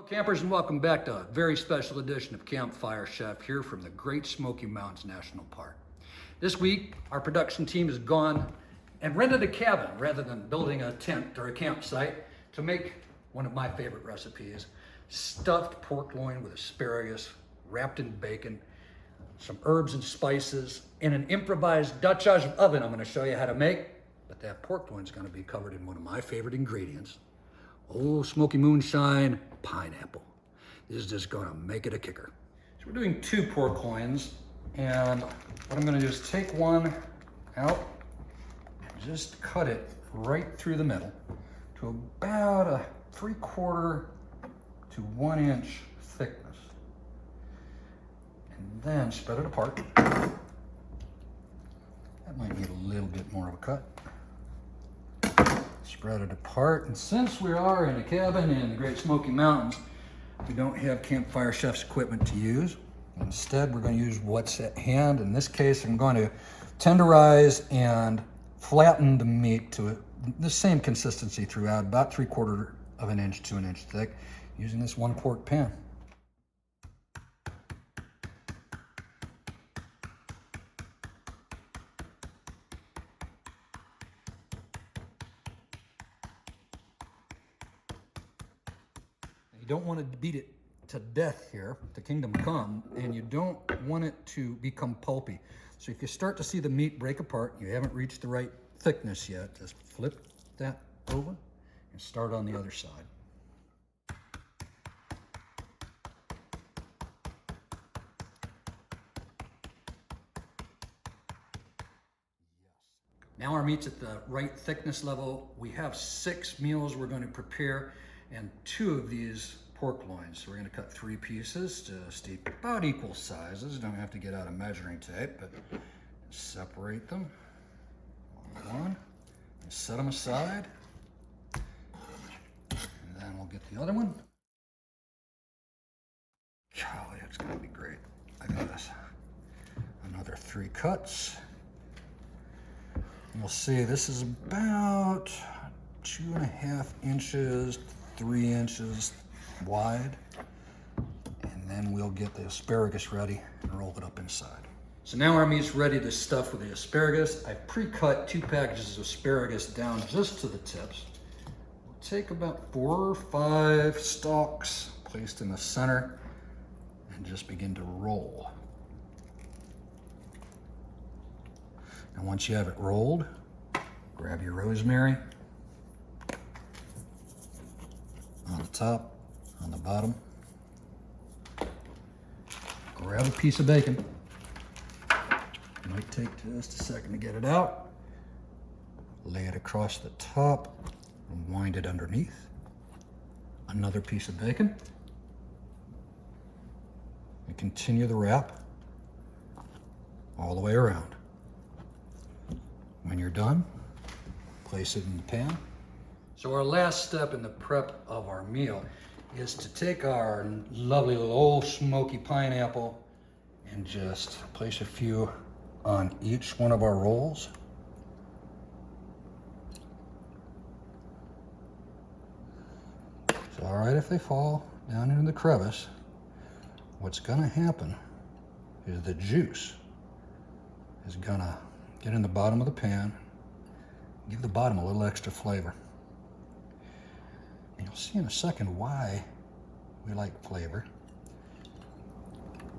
Campers, and welcome back to a very special edition of Campfire Chef here from the Great Smoky Mountains National Park. This week, our production team has gone and rented a cabin rather than building a tent or a campsite to make one of my favorite recipes, stuffed pork loin with asparagus, wrapped in bacon, some herbs and spices, in an improvised Dutch oven I'm going to show you how to make. But that pork loin is going to be covered in one of my favorite ingredients, Old Smoky Moonshine pineapple. This is just gonna make it a kicker. So we're doing 2 pork loins, and what I'm gonna do is take one out, just cut it right through the middle to about a 3/4 to 1 inch thickness. And then spread it apart. That might need a little bit more of a cut. Spread it apart, and since we are in a cabin in the Great Smoky Mountains, we don't have Campfire Chef's equipment to use. Instead, we're going to use what's at hand. In this case, I'm going to tenderize and flatten the meat to the same consistency throughout, about 3/4 of an inch to an inch thick, using this 1-quart pan. You don't want to beat it to death here, to kingdom come, and you don't want it to become pulpy. So if you start to see the meat break apart, you haven't reached the right thickness yet, just flip that over and start on the other side. Now our meat's at the right thickness level. We have 6 meals we're going to prepare, and 2 of these pork loins. So we're going to cut 3 pieces, just about equal sizes. Don't have to get out a measuring tape, but separate them. One, and set them aside. And then we'll get the other one. Golly, it's going to be great. Look at this. Another 3 cuts. You'll see this is about 2.5 inches, 3 inches wide. And then we'll get the asparagus ready and roll it up inside. So now our meat's ready to stuff with the asparagus. I pre-cut 2 packages of asparagus down just to the tips. We'll take about 4 or 5 stalks placed in the center and just begin to roll. And once you have it rolled, grab your rosemary on the top, on the bottom. Grab a piece of bacon. It might take just a second to get it out. Lay it across the top and wind it underneath. Another piece of bacon. And continue the wrap all the way around. When you're done, place it in the pan. So our last step in the prep of our meal is to take our lovely little Old Smoky pineapple and just place a few on each one of our rolls. It's all right if they fall down into the crevice. What's gonna happen is the juice is gonna get in the bottom of the pan, give the bottom a little extra flavor. And you'll see in a second why we like flavor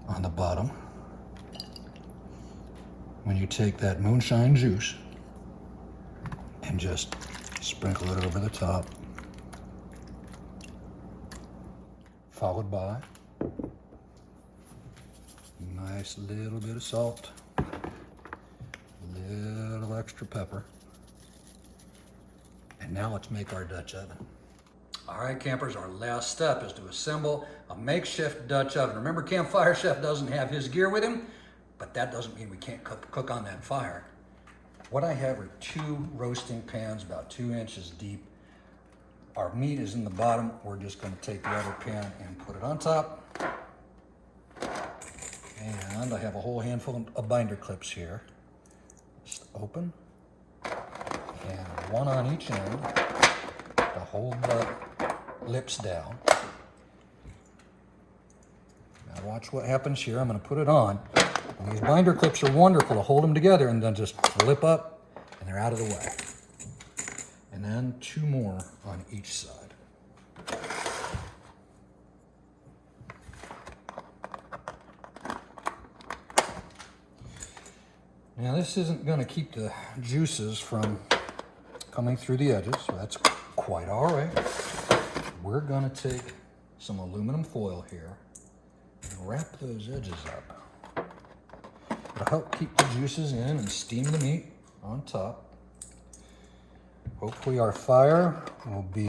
on the bottom. When you take that moonshine juice and just sprinkle it over the top, followed by a nice little bit of salt, little extra pepper. And now let's make our Dutch oven. All right, campers, our last step is to assemble a makeshift Dutch oven. Remember, Campfire Chef doesn't have his gear with him, but that doesn't mean we can't cook on that fire. What I have are 2 roasting pans about 2 inches deep. Our meat is in the bottom. We're just going to take the other pan and put it on top. And I have a whole handful of binder clips here. Just open, and 1 on each end to hold the lips down. Now watch what happens here. I'm gonna put it on. And these binder clips are wonderful to hold them together and then just flip up and they're out of the way. And then 2 more on each side. Now this isn't going to keep the juices from coming through the edges, so that's quite all right. We're going to take some aluminum foil here and wrap those edges up. It'll help keep the juices in and steam the meat on top. Hopefully our fire will be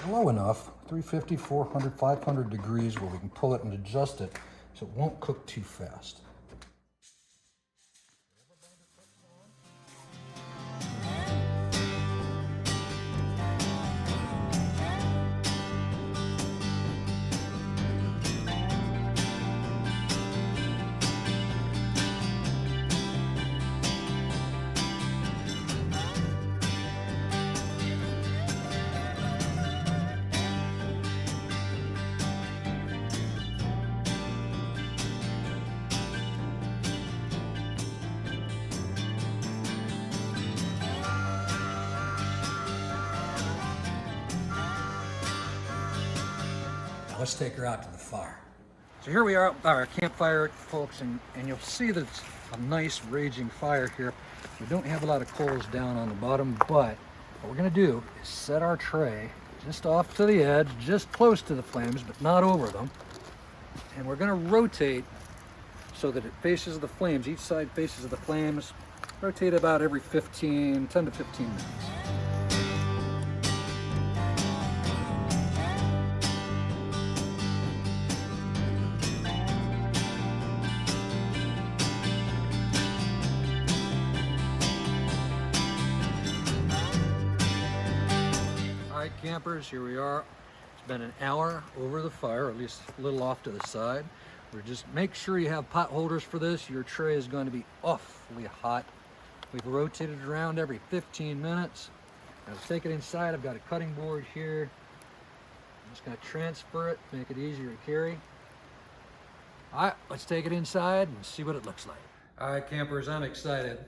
low enough, 350, 400, 500 degrees, where we can pull it and adjust it so it won't cook too fast. Let's take her out to the fire. So here we are at our campfire, folks, and you'll see that it's a nice raging fire here. We don't have a lot of coals down on the bottom, but what we're gonna do is set our tray just off to the edge, just close to the flames, but not over them. And we're gonna rotate so that it faces the flames, each side faces the flames. Rotate about every 10 to 15 minutes. Campers, here we are. It's been an hour over the fire, or at least a little off to the side. We're just make sure you have pot holders for this. Your tray is going to be awfully hot. We've rotated around every 15 minutes. Now let's take it inside. I've got a cutting board here. I'm just going to transfer it, make it easier to carry. All right, let's take it inside and see what it looks like. All right, campers, I'm excited.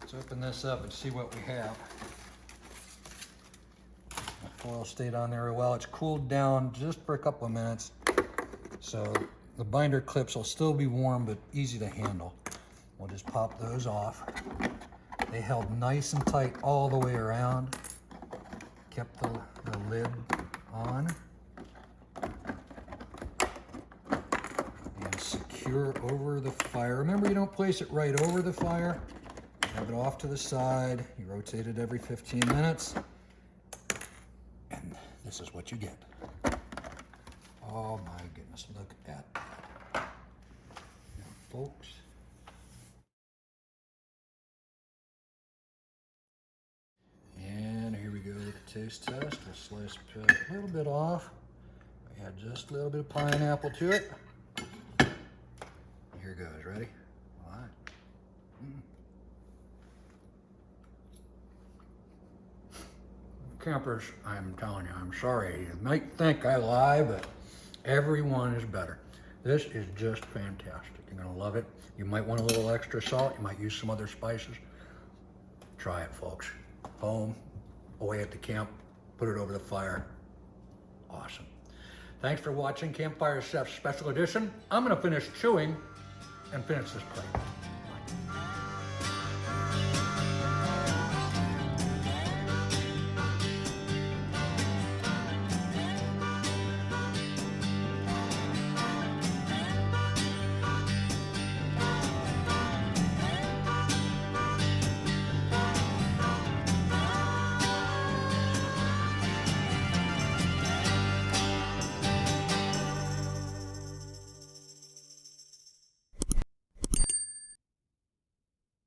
Let's open this up and see what we have. Foil stayed on there well. It's cooled down just for a couple of minutes, so the binder clips will still be warm but easy to handle. We'll just pop those off. They held nice and tight all the way around, kept the lid on, and secure over the fire. Remember, you don't place it right over the fire. Have it off to the side. You rotate it every 15 minutes. This is what you get. Oh my goodness, look at that. Now, folks. And here we go with the taste test. We'll slice a little bit off. Add just a little bit of pineapple to it. Here goes, ready? All right. Campers, I'm telling you, I'm sorry. You might think I lie, but everyone is better. This is just fantastic. You're gonna love it. You might want a little extra salt. You might use some other spices. Try it, folks. Home, away at the camp, put it over the fire. Awesome. Thanks for watching Campfire Chef's Special Edition. I'm gonna finish chewing and finish this plate.